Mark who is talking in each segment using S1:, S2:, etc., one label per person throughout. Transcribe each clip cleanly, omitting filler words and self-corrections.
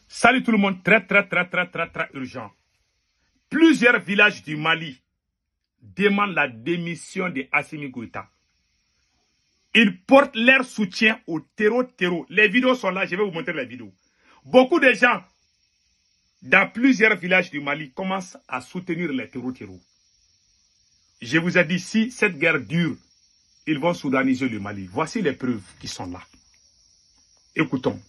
S1: Salut tout le monde, très urgent. Plusieurs villages du Mali demandent la démission de Assimi Goïta. Ils portent leur soutien au terreau. Les vidéos sont là, je vais vous montrer les vidéos. Beaucoup de gens dans plusieurs villages du Mali commencent à soutenir les terreau. Je vous ai dit, si cette guerre dure, ils vont soudaniser le Mali. Voici les preuves qui sont là. Écoutons.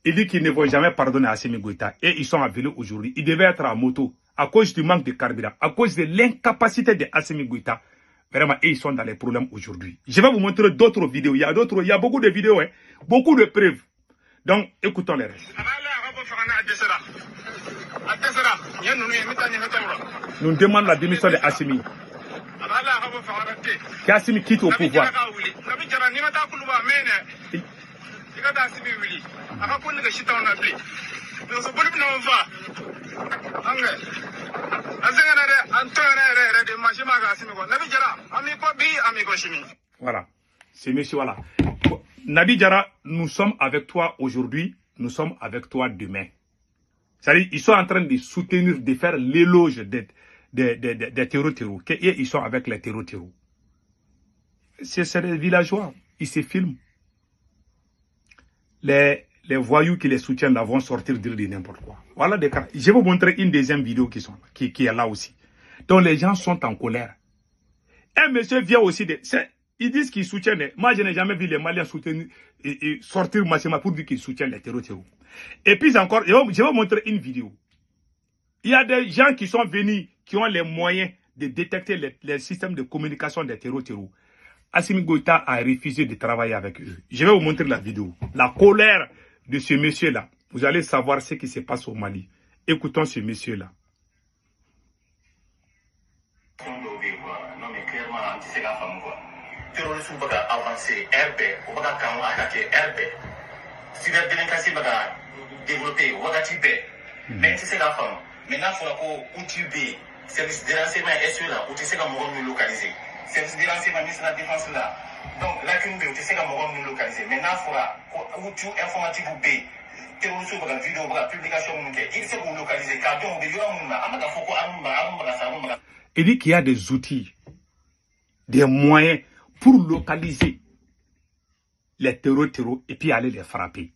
S1: Il dit qu'ils ne vont jamais pardonner à Assimi Goïta et ils sont à vélo aujourd'hui. Ils devaient être à moto à cause du manque de carburant, à cause de l'incapacité de Assimi Goïta. Vraiment, et ils sont dans les problèmes aujourd'hui. Je vais vous montrer d'autres vidéos. Il y a beaucoup de vidéos, hein, beaucoup de preuves. Donc, écoutons les restes. Nous demandons la démission de Assimi. Qu'Assimi quitte au pouvoir. Voilà, c'est monsieur, voilà. Nadi Djara, nous sommes avec toi aujourd'hui, nous sommes avec toi demain. C'est-à-dire, ils sont en train de soutenir, de faire l'éloge des terreaux. Et ils sont avec les terreaux. C'est des villageois, ils se filment. Les voyous qui les soutiennent là vont sortir dire de n'importe quoi. Voilà des cas. Je vais vous montrer une deuxième vidéo qui est là aussi. Donc les gens sont en colère. Un monsieur vient aussi de... Ils disent qu'ils soutiennent. Moi, je n'ai jamais vu les Maliens soutenir et sortir massivement pour dire qu'ils soutiennent les terreaux. Et puis encore, je vais vous montrer une vidéo. Il y a des gens qui sont venus, qui ont les moyens de détecter les systèmes de communication des terreaux. Assimi Goïta a refusé de travailler avec eux. Je vais vous montrer la vidéo. La colère de ce monsieur-là. Vous allez savoir ce qui se passe au Mali. Écoutons ce monsieur-là.
S2: Service de renseignement est là, où tu sais comment nous localiser. Service de renseignement ministre de la défense là. Donc là tu sais comment nous localiser. Maintenant il faudra où tu informatique ou B. Terrorisme pour la vidéo pour la publication il faut vous localiser car donc de
S1: il dit qu'il y a des outils, des moyens pour localiser les terreaux et puis aller les frapper.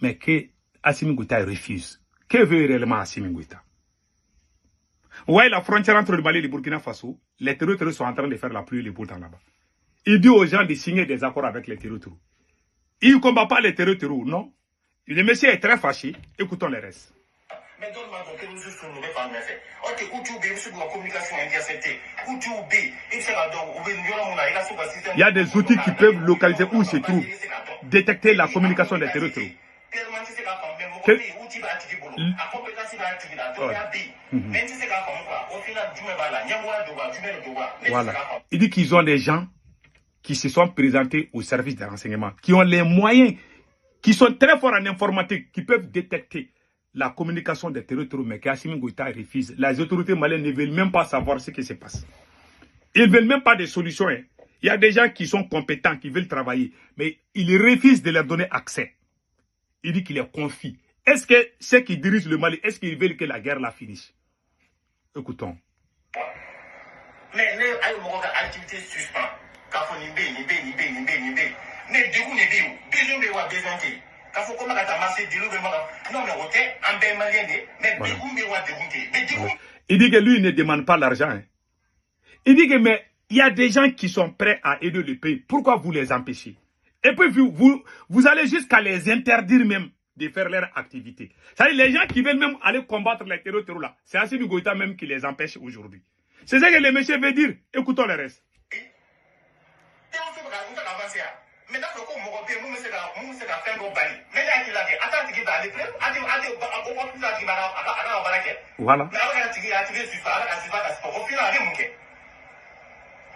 S1: Mais que Assimi Goïta refuse. Que veut réellement Assimi Goïta? Ouais, la frontière entre le Mali et le Burkina Faso, les terreaux sont en train de faire la pluie et le beau temps là-bas. Il dit aux gens de signer des accords avec les terreaux. Il ne combat pas les terreaux, non. Le monsieur est très fâché. Écoutons les restes.
S2: Mais donne-moi ton terrorisme sur nous, mais pas le fait. Ok, où tu es, sur la communication interceptée. Où tu es,
S1: il y a des outils qui peuvent localiser où se trouve, détecter la communication des terreaux. Voilà. Il dit qu'ils ont des gens qui se sont présentés au service de renseignement, qui ont les moyens, qui sont très forts en informatique, qui peuvent détecter la communication des terreaux, mais qu'Assimi Goïta refuse. Les autorités maliennes ne veulent même pas savoir ce qui se passe. Ils ne veulent même pas de solutions. Hein. Il y a des gens qui sont compétents, qui veulent travailler, mais ils refusent de leur donner accès. Il dit qu'il les confie. Est-ce que ceux qui dirigent le Mali, est-ce qu'ils veulent que la guerre la finisse? Écoutons.
S2: Mais les activités suspendent.
S1: Il dit que lui il ne demande pas l'argent. Hein. Il dit que mais il y a des gens qui sont prêts à aider le pays. Pourquoi vous les empêchez? Et puis vous allez jusqu'à les interdire même de faire leur activité. C'est-à-dire les gens qui veulent même aller combattre les terreaux là, c'est Assimi Goïta même qui les empêche aujourd'hui. C'est ça que le monsieur veut dire. Écoutons le reste. Voilà.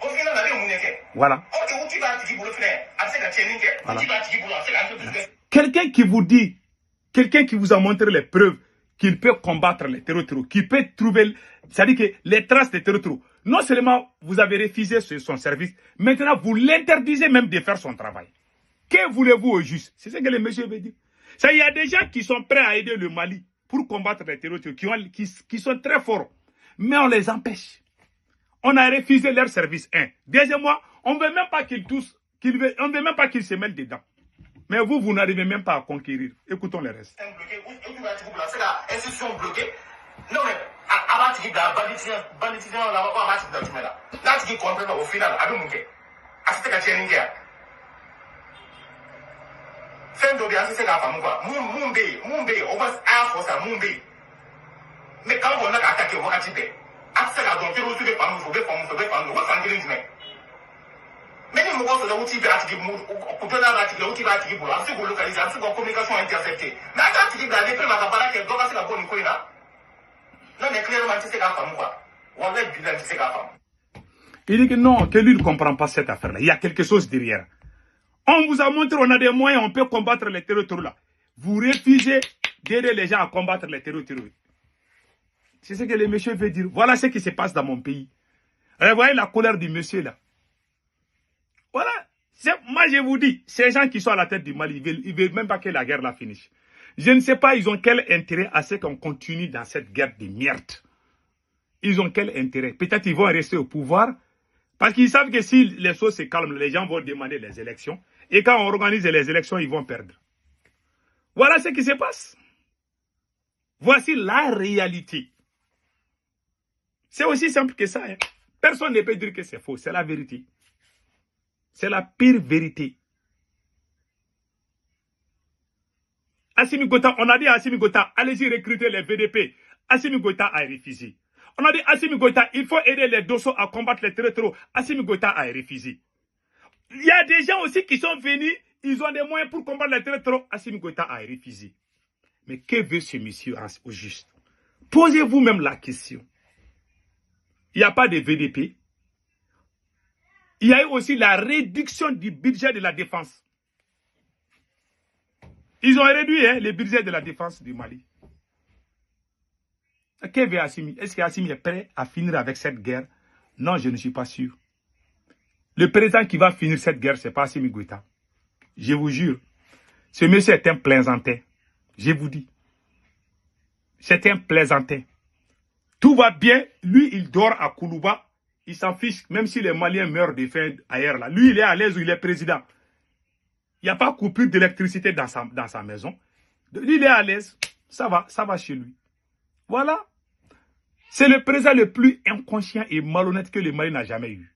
S2: Au final, on a vu
S1: Voilà.
S2: Voilà.
S1: Quelqu'un qui vous dit, quelqu'un qui vous a montré les preuves qu'il peut combattre les terroristes, qu'il peut trouver, c'est-à-dire que les traces des terroristes, non seulement vous avez refusé son service, maintenant vous l'interdisez même de faire son travail. Que voulez-vous au juste? C'est ce que le monsieur veut dire. Il y a des gens qui sont prêts à aider le Mali pour combattre les terroristes, qui sont très forts, mais on les empêche. On a refusé leur service. Deuxièmement, on ne veut même pas qu'ils toussent, on ne veut même pas qu'ils se mêlent dedans. Mais vous n'arrivez même pas à conquérir. Écoutons le reste.
S2: Non, mais quand on a attaqué, on a attaqué. Après la donc, on peut pas nous, mais les mots sont là où tu vas attirer, pour donner la attirer, pour la localiser, pour communication interceptée. Mais quand tu dis d'aller faire la cabane, qu'elle doit passer la bonne couille là. Non, mais clairement, tu sais la femme quoi. On va être bilan, tu sais la femme.
S1: Il dit que non, que lui ne comprend pas cette affaire-là. Il y a quelque chose derrière. On vous a montré, on a des moyens, on peut combattre les terroristes là. Vous refusez d'aider les gens à combattre les terroristes. C'est ce que le monsieur veut dire. Voilà ce qui se passe dans mon pays. Vous voyez la colère du monsieur là. Voilà. Moi je vous dis, ces gens qui sont à la tête du Mali, ils veulent même pas que la guerre la finisse. Je ne sais pas, ils ont quel intérêt à ce qu'on continue dans cette guerre de merde. Ils ont quel intérêt? Peut-être qu'ils vont rester au pouvoir, parce qu'ils savent que si les choses se calment, les gens vont demander les élections. Et quand on organise les élections, ils vont perdre. Voilà ce qui se passe. Voici la réalité. C'est aussi simple que ça. Hein. Personne ne peut dire que c'est faux. C'est la vérité. C'est la pire vérité. Assimi Goïta, on a dit à Assimi Goïta, allez-y recruter les VDP. Assimi Goïta a refusé. On a dit à Assimi Goïta, il faut aider les Dosso à combattre les terroristes. Assimi Goïta a refusé. Il y a des gens aussi qui sont venus, ils ont des moyens pour combattre les terroristes. Assimi Goïta a refusé. Mais que veut ce monsieur au juste? Posez-vous même la question. Il n'y a pas de VDP. Il y a eu aussi la réduction du budget de la défense. Ils ont réduit le budget de la défense du Mali. Que veut Assimi? Est-ce qu'Assimi est prêt à finir avec cette guerre? Non, je ne suis pas sûr. Le président qui va finir cette guerre, ce n'est pas Assimi Goïta. Je vous jure. Ce monsieur est un plaisantin. Je vous dis. C'est un plaisantin. Tout va bien. Lui, il dort à Koulouba. Il s'en fiche, même si les Maliens meurent de faim ailleurs. Là. Lui, il est à l'aise où il est président. Il n'y a pas de coupure d'électricité dans sa maison. Lui, il est à l'aise. Ça va chez lui. Voilà. C'est le président le plus inconscient et malhonnête que le Mali n'a jamais eu.